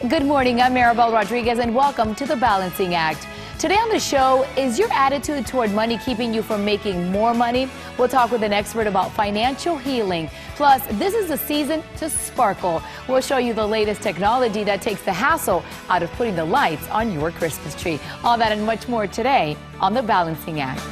Good morning, I'm Maribel Rodriguez and welcome to The Balancing Act. Today on the show, is your attitude toward money keeping you from making more money? We'll talk with an expert about financial healing. Plus, this is the season to sparkle. We'll show you the latest technology that takes the hassle out of putting the lights on your Christmas tree. All that and much more today on The Balancing Act.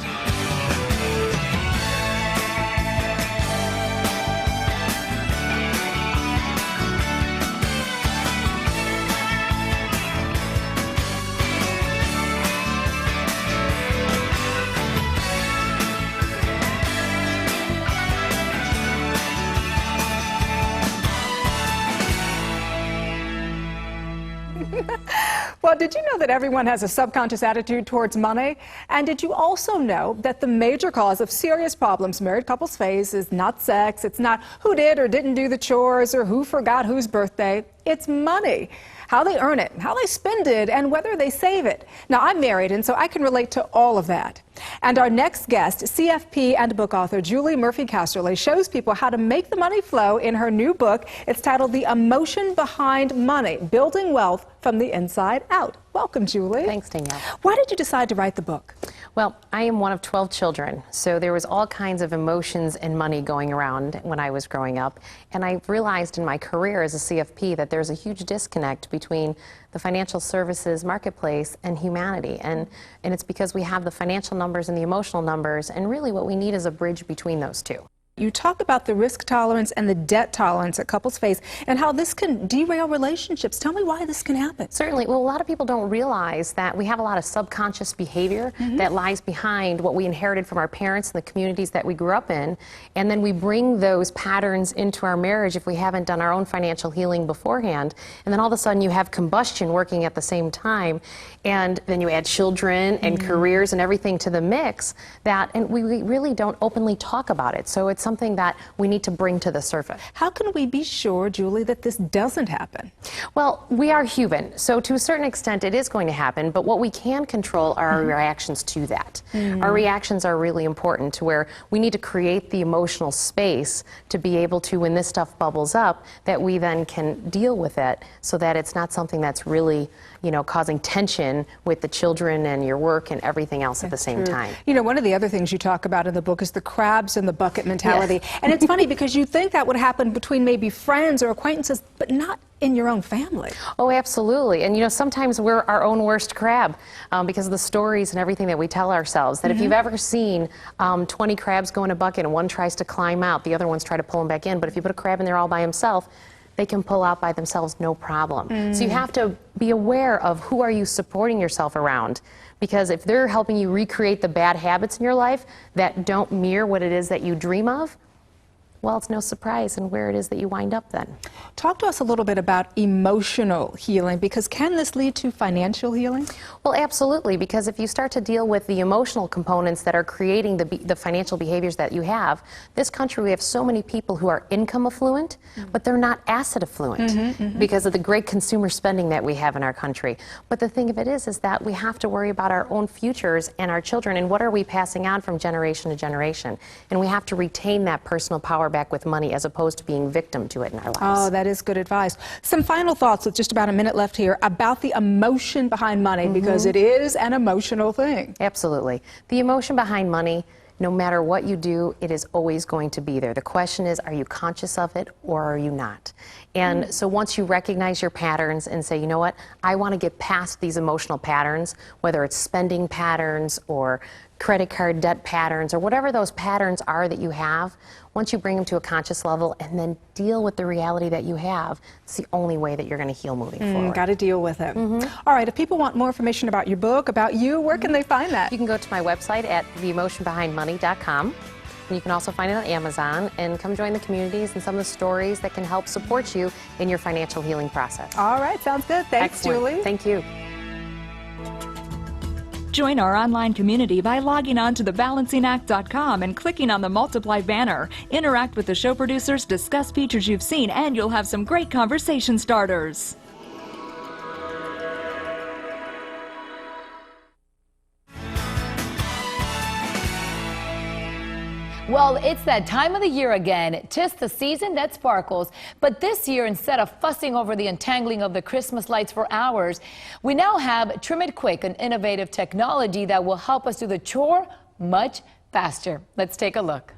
Well, did you know that everyone has a subconscious attitude towards money? And did you also know that the major cause of serious problems married couples face is not sex, it's not who did or didn't do the chores or who forgot whose birthday, it's money. How they earn it, how they spend it, and whether they save it. Now, I'm married, and so I can relate to all of that. And our next guest, CFP and book author Julie Murphy Casterly, shows people how to make the money flow in her new book. It's titled The Emotion Behind Money, Building Wealth from the Inside Out. Welcome, Julie. Thanks, Danielle. Why did you decide to write the book? Well, I am one of 12 children, so there was all kinds of emotions and money going around when I was growing up. And I realized in my career as a CFP that there's a huge disconnect between the financial services marketplace and humanity. And it's because we have the financial numbers and the emotional numbers, and really what we need is a bridge between those two. You talk about the risk tolerance and the debt tolerance that couples face and how this can derail relationships. Tell me why this can happen. Certainly. Well, a lot of people don't realize that we have a lot of subconscious behavior that lies behind what we inherited from our parents and the communities that we grew up in. And then we bring those patterns into our marriage if we haven't done our own financial healing beforehand. And then all of a sudden you have combustion working at the same time. And then you add children and careers and everything to the mix and we really don't openly talk about it. So it's something that we need to bring to the surface. How can we be sure, Julie, that this doesn't happen? Well, we are human, so to a certain extent it is going to happen, but what we can control are our reactions to that. Our reactions are really important to where we need to create the emotional space to be able to, when this stuff bubbles up, that we then can deal with it so that it's not something that's really, causing tension with the children and your work and everything else at the same time. You know, one of the other things you talk about in the book is the crabs in the bucket mentality. Yes. And it's funny because you think that would happen between maybe friends or acquaintances, but not in your own family. Oh, absolutely. And sometimes we're our own worst crab because of the stories and everything that we tell ourselves. That if you've ever seen 20 crabs go in a bucket and one tries to climb out, the other ones try to pull him back in. But if you put a crab in there all by himself, they can pull out by themselves, no problem. So you have to be aware of who are you supporting yourself around. Because if they're helping you recreate the bad habits in your life that don't mirror what it is that you dream of, well, it's no surprise in where it is that you wind up then. Talk to us a little bit about emotional healing, because can this lead to financial healing? Well, absolutely, because if you start to deal with the emotional components that are creating the financial behaviors that you have, this country, we have so many people who are income affluent, but they're not asset affluent because of the great consumer spending that we have in our country. But the thing of it is that we have to worry about our own futures and our children and what are we passing on from generation to generation. And we have to retain that personal power back with money as opposed to being victim to it in our lives. Oh, that is good advice. Some final thoughts with just about a minute left here about the emotion behind money, because it is an emotional thing. Absolutely. The emotion behind money, no matter what you do, it is always going to be there. The question is, are you conscious of it or are you not? And so once you recognize your patterns and say, you know what, I want to get past these emotional patterns, whether it's spending patterns or credit card debt patterns or whatever those patterns are that you have, once you bring them to a conscious level and then deal with the reality that you have, it's the only way that you're going to heal moving forward. Got to deal with it. All right, if people want more information about your book, about you, where can they find that? You can go to my website at theemotionbehindmoney.com. And you can also find it on Amazon, and come join the communities and some of the stories that can help support you in your financial healing process. All right, sounds good. Thanks, Excellent. Julie. Thank you. Join our online community by logging on to thebalancingact.com and clicking on the multiply banner. Interact with the show producers, discuss features you've seen, and you'll have some great conversation starters. Well, it's that time of the year again. 'Tis the season that sparkles. But this year, instead of fussing over the untangling of the Christmas lights for hours, we now have Trim It Quick, an innovative technology that will help us do the chore much faster. Let's take a look.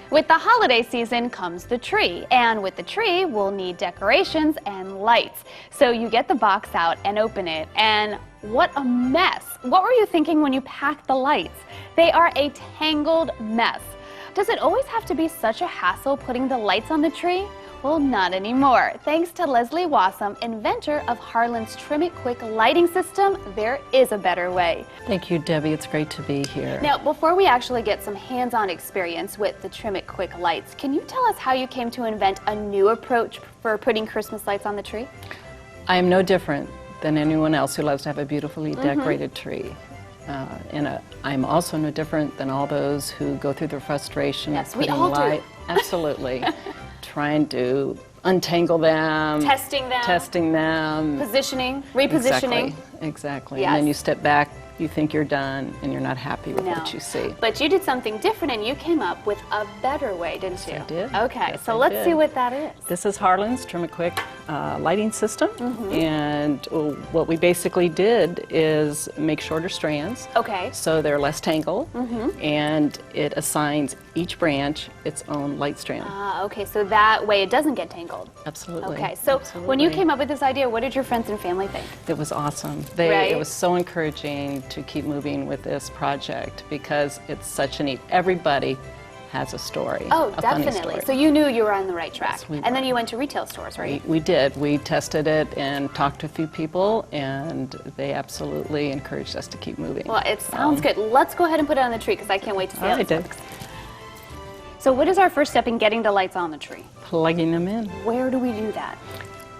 With the holiday season comes the tree, and with the tree we'll need decorations and lights. So you get the box out and open it, and what a mess! What were you thinking when you packed the lights? They are a tangled mess. Does it always have to be such a hassle putting the lights on the tree? Well, not anymore. Thanks to Leslie Wassum, inventor of Harlan's Trim It Quick lighting system, there is a better way. Thank you, Debbie. It's great to be here. Now, before we actually get some hands-on experience with the Trim It Quick lights, can you tell us how you came to invent a new approach for putting Christmas lights on the tree? I am no different than anyone else who loves to have a beautifully decorated tree. I'm also no different than all those who go through the frustration of putting light. Absolutely. Trying to untangle them. Testing them. Positioning, repositioning. Exactly. Yes. And then you step back, you think you're done, and you're not happy with what you see. But you did something different, and you came up with a better way, didn't you? I did. Okay, Yes, so I let's did. see what that is. This is Harlan's Trim It Quick lighting system, and what we basically did is make shorter strands. Okay. So they're less tangled, and it assigns each branch its own light strand. Okay, so that way it doesn't get tangled. Absolutely. Okay, so when you Absolutely. came up with this idea, what did your friends and family think? It was awesome. Right? It was so encouraging to keep moving with this project because it's such a neat. Everybody has a story. Oh, a funny definitely. story. So you knew you were on the right track. Yes, we and then were. you went to retail stores, right? We did. We tested it and talked to a few people, and they absolutely encouraged us to keep moving. Well, it sounds good. Let's go ahead and put it on the tree because I can't wait to see how I this did. looks. So what is our first step in getting the lights on the tree? Plugging them in. Where do we do that?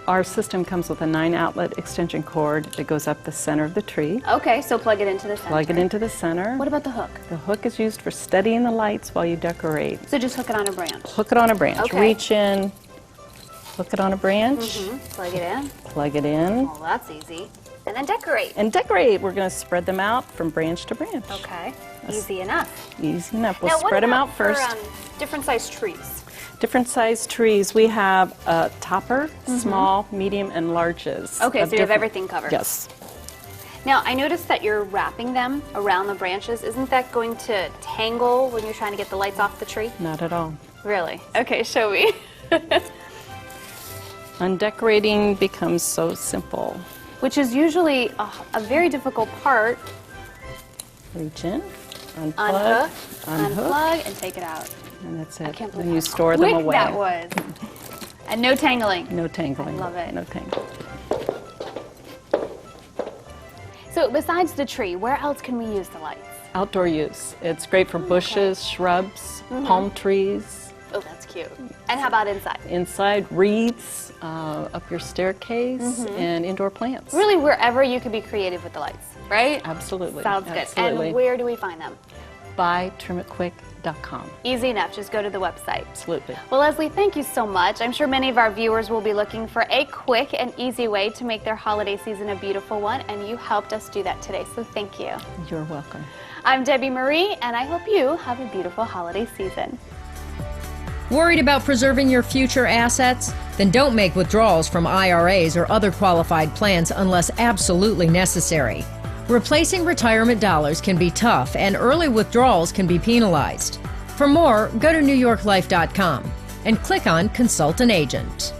Our system comes with a 9-outlet extension cord that goes up the center of the tree. Okay, so plug it into the center. Plug it into the center. What about the hook? The hook is used for steadying the lights while you decorate. So just hook it on a branch. Hook it on a branch. Okay. Reach in, hook it on a branch, Plug it in. plug it in, Well, that's easy. And then decorate. and decorate. We're going to spread them out from branch to branch. Okay, easy enough. Easy enough. We'll Now, what spread them about out first. For, different sized trees? Different size trees. We have a topper, small, medium, and larges. Okay, of so you have different- everything covered. Yes. Now, I noticed that you're wrapping them around the branches. Isn't that going to tangle when you're trying to get the lights off the tree? Not at all. Really? Okay, show me. Undecorating becomes so simple. Which is usually a very difficult part. Reach in, Unhook, unplug, unplug, and take it out. and that's I it. can't believe And you how store them quick away. that was. And no tangling. No tangling. I love it. No tangling. So besides the tree, where else can we use the lights? Outdoor use. It's great for bushes, shrubs, palm trees. Oh, that's cute. And how about inside? Inside, wreaths, up your staircase, and indoor plants. Really, wherever you can be creative with the lights, right? Absolutely. Sounds good. Absolutely. And where do we find them? BuyTrimItQuick.com. Easy enough, just go to the website. Absolutely. Well, Leslie, thank you so much. I'm sure many of our viewers will be looking for a quick and easy way to make their holiday season a beautiful one, and you helped us do that today, so thank you. You're welcome. I'm Debbie Marie, and I hope you have a beautiful holiday season. Worried about preserving your future assets? Then don't make withdrawals from IRAs or other qualified plans unless absolutely necessary. Replacing retirement dollars can be tough, and early withdrawals can be penalized. For more, go to NewYorkLife.com and click on Consult an Agent.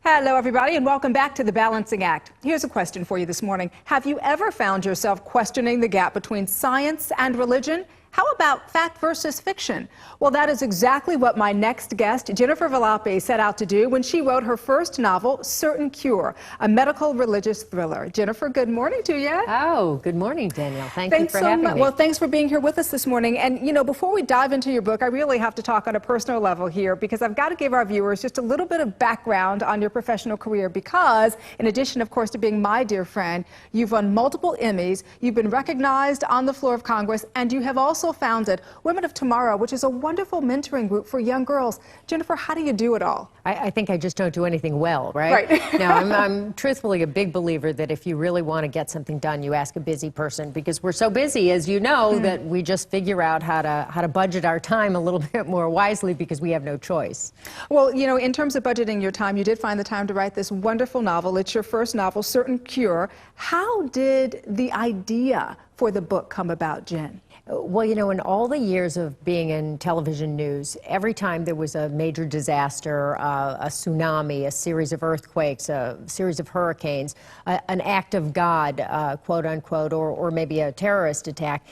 Hello, everybody, and welcome back to The Balancing Act. Here's a question for you this morning. Have you ever found yourself questioning the gap between science and religion? How about fact versus fiction? Well, that is exactly what my next guest, Jennifer Velape, set out to do when she wrote her first novel, Certain Cure, a medical religious thriller. Jennifer, good morning to you. Oh, good morning, Danielle. Thank you Thanks for so having much. me. Well, thanks for being here with us this morning. And, you know, before we dive into your book, I really have to talk on a personal level here because I've got to give our viewers just a little bit of background on your professional career because, in addition, of course, to being my dear friend, you've won multiple Emmys, you've been recognized on the floor of Congress, and you have also also founded Women of Tomorrow, which is a wonderful mentoring group for young girls. Jennifer, how do you do it all? I think I just don't do anything well, right? Right. No, I'm truthfully a big believer that if you really want to get something done, you ask a busy person, because we're so busy, as you know, that we just figure out how to budget our time a little bit more wisely because we have no choice. Well, you know, in terms of budgeting your time, you did find the time to write this wonderful novel. It's your first novel, Certain Cure. How did the idea for the book come about, Jen? Well, you know, in all the years of being in television news, every time there was a major disaster, a tsunami, a series of earthquakes, a series of hurricanes, an act of God, quote unquote, or maybe a terrorist attack,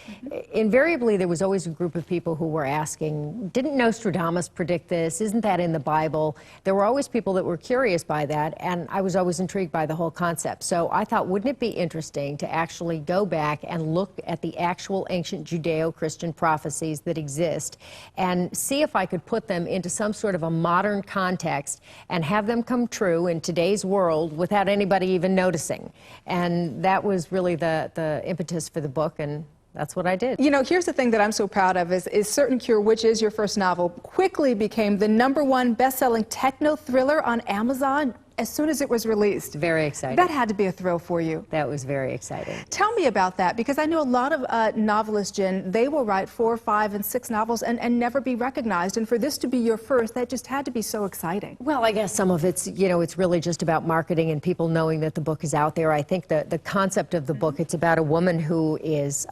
invariably there was always a group of people who were asking, didn't Nostradamus predict this? Isn't that in the Bible? There were always people that were curious by that, and I was always intrigued by the whole concept. So I thought, wouldn't it be interesting to actually go back and look at the actual ancient Judeo-Christian prophecies that exist and see if I could put them into some sort of a modern context and have them come true in today's world without anybody even noticing. And that was really the impetus for the book, and that's what I did. You know, here's the thing that I'm so proud of is Certain Cure, which is your first novel, quickly became the #1 best-selling techno thriller on Amazon as soon as it was released. Very exciting. That had to be a thrill for you. That was very exciting. Tell me about that, because I know a lot of novelists, Jen, they will write 4, 5, and 6 novels and never be recognized. And for this to be your first, that just had to be so exciting. Well, I guess some of it's, you know, it's really just about marketing and people knowing that the book is out there. I think the concept of the book, it's about a woman who is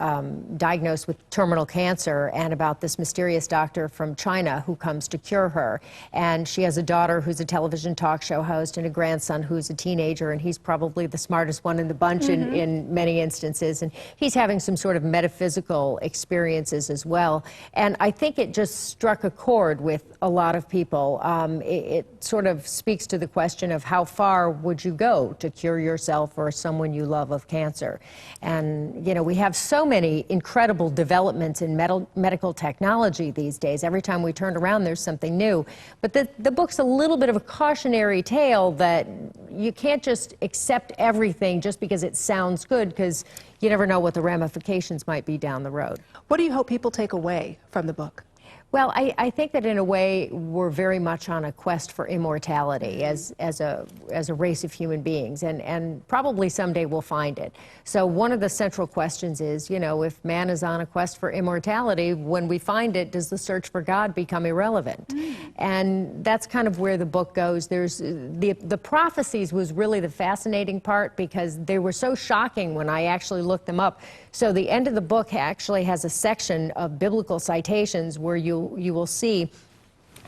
diagnosed with terminal cancer and about this mysterious doctor from China who comes to cure her. And she has a daughter who's a television talk show host and a grandson who's a teenager, and he's probably the smartest one in the bunch in many instances, and he's having some sort of metaphysical experiences as well. And I think it just struck a chord with a lot of people. It sort of speaks to the question of how far would you go to cure yourself or someone you love of cancer. And, you know, we have so many incredible developments in medical technology these days. Every time we turn around, there's something new. But the book's a little bit of a cautionary tale that you can't just accept everything just because it sounds good, because you never know what the ramifications might be down the road. What do you hope people take away from the book? Well, I think that in a way we're very much on a quest for immortality as a race of human beings, and probably someday we'll find it. So one of the central questions is, you know, if man is on a quest for immortality, when we find it, does the search for God become irrelevant? And that's kind of where the book goes. There's the prophecies was really the fascinating part, because they were so shocking when I actually looked them up. So the end of the book actually has a section of biblical citations where you will see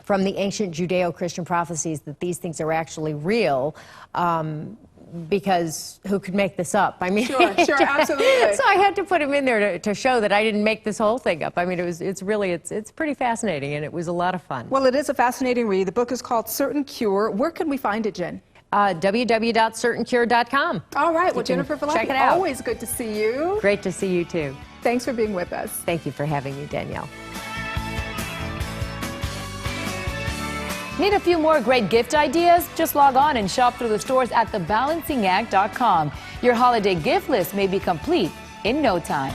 from the ancient Judeo-Christian prophecies that these things are actually real, because who could make this up? I mean, Sure, absolutely. So I had to put them in there to show that I didn't make this whole thing up. I mean, it's pretty fascinating, and it was a lot of fun. Well, it is a fascinating read. The book is called Certain Cure. Where can we find it, Jen? www.certaincure.com. All right. Well, Jennifer Velape, check it out. Always good to see you. Great to see you, too. Thanks for being with us. Thank you for having me, Danielle. Need a few more great gift ideas? Just log on and shop through the stores at thebalancingact.com. Your holiday gift list may be complete in no time.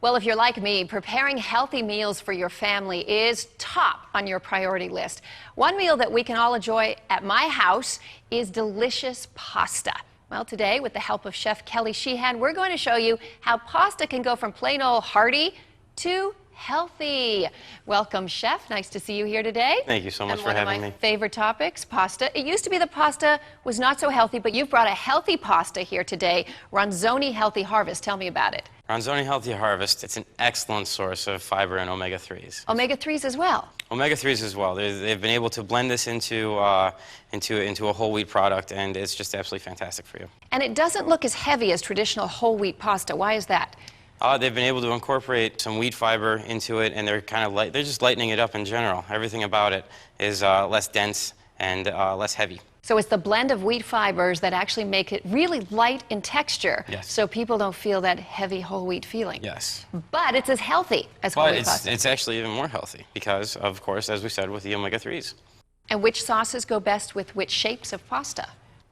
Well, if you're like me, preparing healthy meals for your family is top on your priority list. One meal that we can all enjoy at my house is delicious pasta. Well, today, with the help of Chef Kelly Sheehan, we're going to show you how pasta can go from plain old hearty to healthy. Welcome, Chef. Nice to see you here today. Thank you so much for having me. One of my favorite topics, pasta. It used to be the pasta was not so healthy, but you've brought a healthy pasta here today, Ronzoni Healthy Harvest. Tell me about it. Ronzoni Healthy Harvest, it's an excellent source of fiber and omega-3s. Omega-3s as well. Omega-3s as well. They've been able to blend this into a whole wheat product, and it's just absolutely fantastic for you. And it doesn't look as heavy as traditional whole wheat pasta. Why is that? They've been able to incorporate some wheat fiber into it, and they're kind of light. They're just lightening it up in general. Everything about it is less dense and less heavy. So it's the blend of wheat fibers that actually make it really light in texture. Yes. So people don't feel that heavy whole wheat feeling. Yes. But it's as healthy as whole wheat pasta. It's actually even more healthy because, of course, as we said, with the omega-3s. And which sauces go best with which shapes of pasta?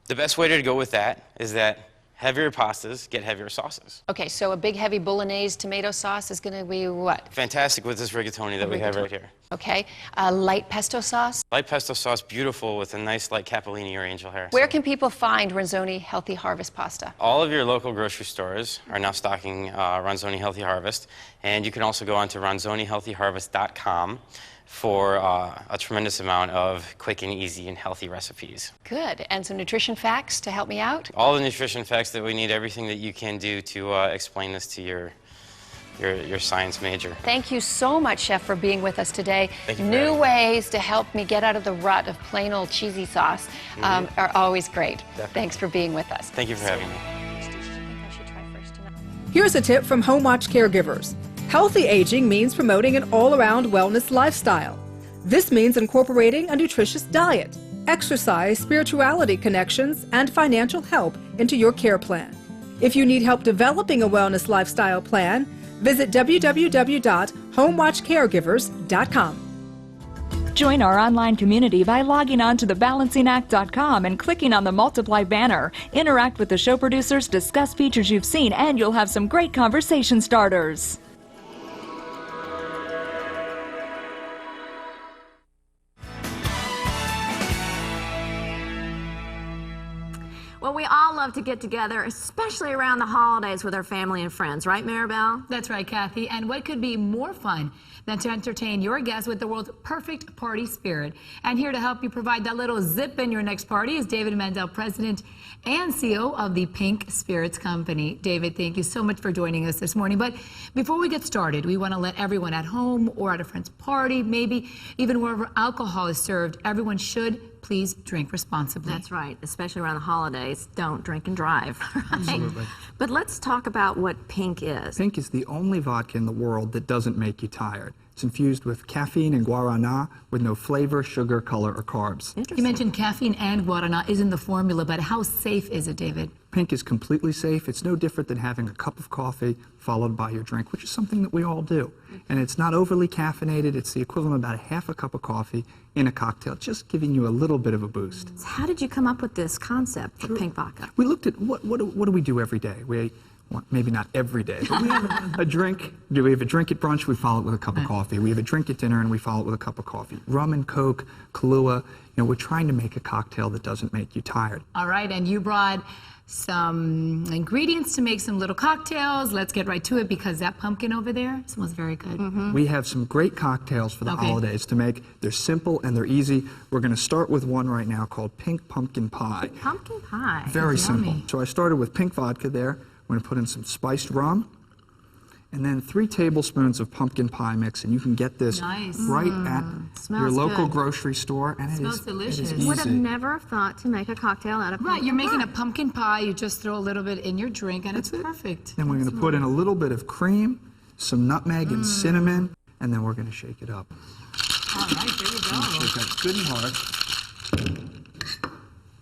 The best way to go with that is that heavier pastas get heavier sauces. Okay, so a big heavy bolognese tomato sauce is going to be what? Fantastic with this rigatoni that we have right here. Okay, a light pesto sauce? Light pesto sauce, beautiful with a nice light capellini or angel hair. Where can people find Ronzoni Healthy Harvest pasta? All of your local grocery stores are now stocking Ronzoni Healthy Harvest, and you can also go on to ronzonihealthyharvest.com for a tremendous amount of quick and easy and healthy recipes. Good. And some nutrition facts to help me out? All the nutrition facts that we need, everything that you can do to explain this to your science major. Thank you so much, Chef, for being with us today. Thank you for New having me. ways to help me get out of the rut of plain old cheesy sauce are always great. Definitely. Thanks for being with us. Thank you for having me. Here's a tip from Home Watch caregivers. Healthy aging means promoting an all-around wellness lifestyle. This means incorporating a nutritious diet, exercise, spirituality connections, and financial help into your care plan. If you need help developing a wellness lifestyle plan, visit www.homewatchcaregivers.com. Join our online community by logging on to thebalancingact.com and clicking on the multiply banner. Interact with the show producers, discuss features you've seen, and you'll have some great conversation starters. Well, we all love to get together, especially around the holidays with our family and friends, right, Maribel? That's right, Kathy. And what could be more fun than to entertain your guests with the world's perfect party spirit? And here to help you provide that little zip in your next party is David Mandel, President and CEO of the Pink Spirits Company. David, thank you so much for joining us this morning. But before we get started, we want to let everyone at home or at a friend's party, maybe even wherever alcohol is served, everyone should please drink responsibly. That's right, especially around the holidays. Don't drink and drive. Right? Absolutely. But let's talk about what Pink is. Pink is the only vodka in the world that doesn't make you tired. It's infused with caffeine and guarana with no flavor, sugar, color, or carbs. You mentioned caffeine and guarana is in the formula, but how safe is it, David? Pink is completely safe. It's no different than having a cup of coffee followed by your drink, which is something that we all do. And it's not overly caffeinated. It's the equivalent of about a half a cup of coffee in a cocktail, just giving you a little bit of a boost. So how did you come up with this concept for Pink Vodka? We looked at what do we do every day? Well, maybe not every day, but we have a drink. Do we have a drink at brunch? We follow it with a cup of coffee. We have a drink at dinner, and we follow it with a cup of coffee. Rum and Coke, Kahlua. We're trying to make a cocktail that doesn't make you tired. All right, and you brought some ingredients to make some little cocktails. Let's get right to it because that pumpkin over there smells very good. We have some great cocktails for the holidays to make. They're simple and they're easy. We're going to start with one right now called Pink Pumpkin Pie. Pumpkin pie. Very simple. So I started with pink vodka there. We're going to put in some spiced rum, and then 3 tablespoons of pumpkin pie mix, and you can get this right at your local grocery store, and it smells delicious. It is Would have easy. never thought to make a cocktail out of pumpkin You're making pie. a pumpkin pie, you just throw a little bit in your drink, and it's perfect. Then we're going to put in a little bit of cream, some nutmeg and cinnamon, and then we're going to shake it up. All right, there you go. Shake that good and hard.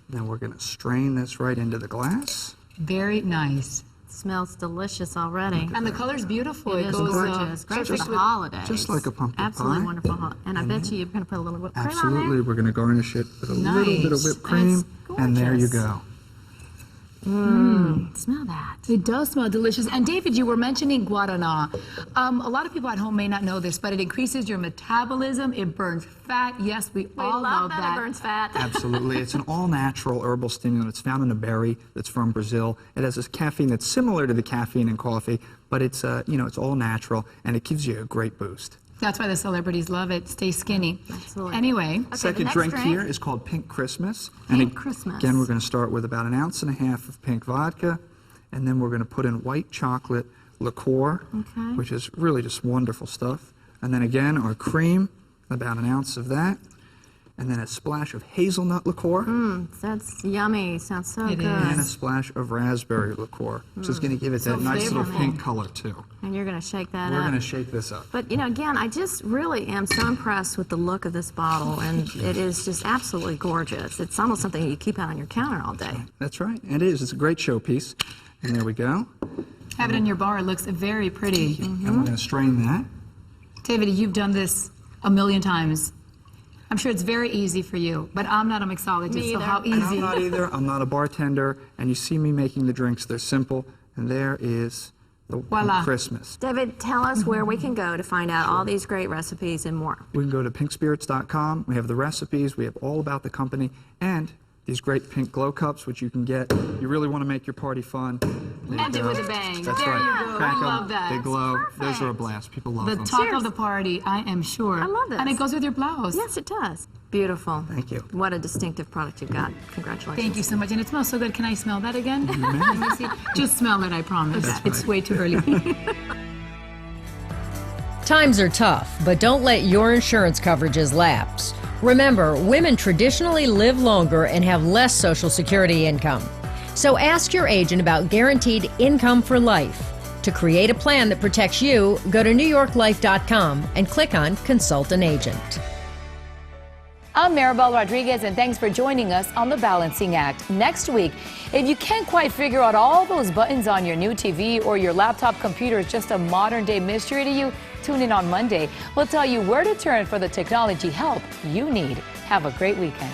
Then we're going to strain this right into the glass. Very nice. Smells delicious already. And the color's beautiful. It is goes gorgeous. Great for perfect the with holidays. Just like a pumpkin Absolutely pie. wonderful. And I bet you're going to put a little whipped cream on Absolutely. there. We're going to garnish it with a little bit of whipped cream, It's and there you gorgeous. go. Smell that. It does smell delicious. And David, you were mentioning guarana. A lot of people at home may not know this, but it increases your metabolism. It burns fat. Yes, we all love know that. It burns fat. Absolutely. It's an all-natural herbal stimulant. It's found in a berry that's from Brazil. It has this caffeine that's similar to the caffeine in coffee, but it's it's all natural, and it gives you a great boost. That's why the celebrities love it. Stay skinny. Absolutely. Anyway. Okay, Second the drink next here is called Pink Christmas. Pink Christmas. Again, we're going to start with about 1.5 ounces of pink vodka, and then we're going to put in white chocolate liqueur, which is really just wonderful stuff. And then again, our cream, about 1 ounce of that, and then a splash of hazelnut liqueur, That's yummy. Sounds so It good. and a splash of raspberry liqueur, which is going to give it that nice little pink color too. And you're going to shake that We're up. going to shake this up. But, again, I just really am so impressed with the look of this bottle, and it is just absolutely gorgeous. It's almost something you keep out on your counter all day. That's right. It is. It's a great showpiece. And there we go. Have it in your bar. It looks very pretty. And we're going to strain that. David, you've done this a million times. I'm sure it's very easy for you, but I'm not a mixologist, so how easy? I'm not either. I'm not a bartender, and you see me making the drinks. They're simple, and there is the Christmas. David, tell us where we can go to find out all these great recipes and more. We can go to pinkspirits.com. We have the recipes. We have all about the company, and these great pink glow cups, which you can get. You really want to make your party fun. End it with a bang. That's there right. You go. Crack I love 'em, that. they glow. Those are a blast. People love them. The talk of the party, I am sure. I love this. And it goes with your blouse. Yes, it does. Beautiful. Thank you. What a distinctive product you've got. Congratulations. Thank you so much. And it smells so good. Can I smell that again? Let me see. Just smell it, I promise. It's way too early. Times are tough, but don't let your insurance coverages lapse. Remember, women traditionally live longer and have less Social Security income. So ask your agent about guaranteed income for life. To create a plan that protects you, go to NewYorkLife.com and click on Consult an Agent. I'm Maribel Rodriguez, and thanks for joining us on The Balancing Act. Next week, if you can't quite figure out all those buttons on your new TV or your laptop computer is just a modern-day mystery to you, tune in on Monday. We'll tell you where to turn for the technology help you need. Have a great weekend.